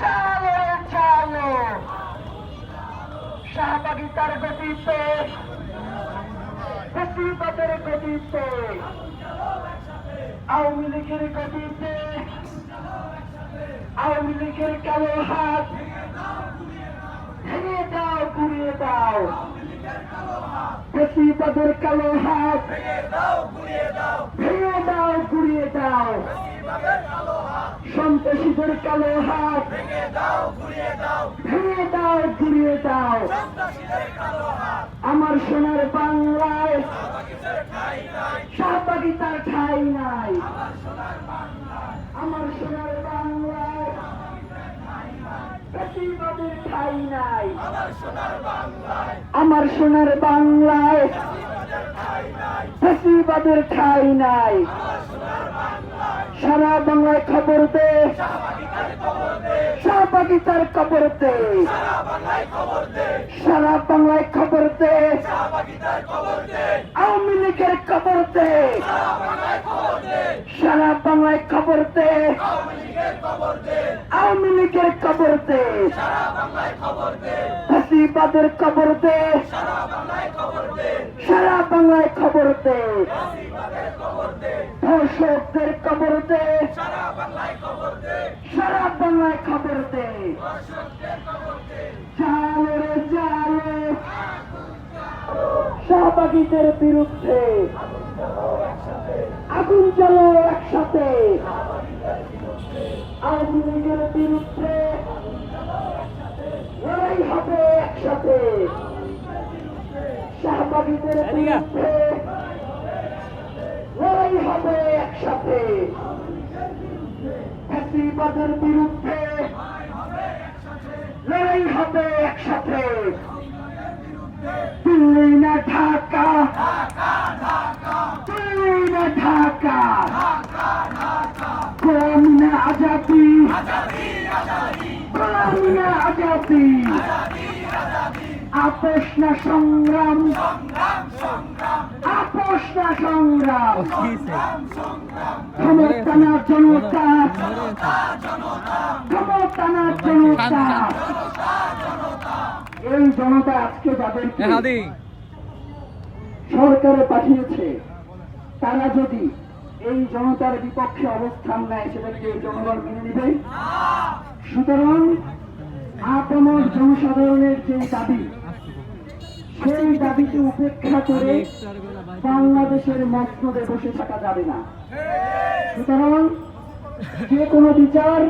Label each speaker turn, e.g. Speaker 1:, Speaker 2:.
Speaker 1: চালো চালো শাহবাগিতার গতিতে ফেসিবাদের গতিতে আওয়ামী লীগের গতিতে আওয়ামী লীগের কালো হাত ভেঙে দাও গুড়িয়ে দাও ফেসিবাদের কালো হাত ভেঙে দাও গুড়িয়ে দাও সন্ত্রাসীদের কালো হাত ভেঙে দাও গুড়িয়ে দাও আমার সোনার বাংলায় শাহবাগিতার ঠাঁই নাই আমার সোনার বাংলায় ফেসিবাদের ঠাঁই নাই আমার সোনার বাংলায় ফেসিবাদের ঠাঁই নাই সারা বাংলায় খবর দে শাহবাগিতার খবর দে সারা বাংলায় খবর দে আওয়ামী লীগের খবর দে সারা বাংলায় খবর দে আওয়ামী লীগের খবর দে ফেসিবাদের খবর দে সারা বাংলায় খবর দে ধর্ষকদের খবর দে সারা বাংলায় খবর দে জালো রে জালো শাহবাগীদের বিরুদ্ধে আগুন জ্বালো একসাথে আওয়ামী লীগের বিরুদ্ধে লড়াই হবে একসাথে শাহবাগীদের বিরুদ্ধে লড়াই হবে একসাথে ফ্যাসিবাদের বিরুদ্ধে লড়াই হবে একসাথে দিল্লি না ঢাকা দিল্লি না ঢাকা গোলামি না আজাদি গোলামি না আজাদি আপোষ না সংগ্রাম আপোষ না সংগ্রাম ক্ষমতা না জনতা ক্ষমতা না জনতা এই জনতা আজকে যাদেরকে সরকারে পাঠিয়েছে তারা যদি এই জনতার বিপক্ষে অবস্থান নেয় সেটাকে জনগণ মেনে নেবে। সুতরাং আপামর জনসাধারণের যে দাবি সেই দাবিকে উপেক্ষা করে বাংলাদেশের মসনদে বসে থাকা যাবে না। সুতরাং যে কোনো বিচার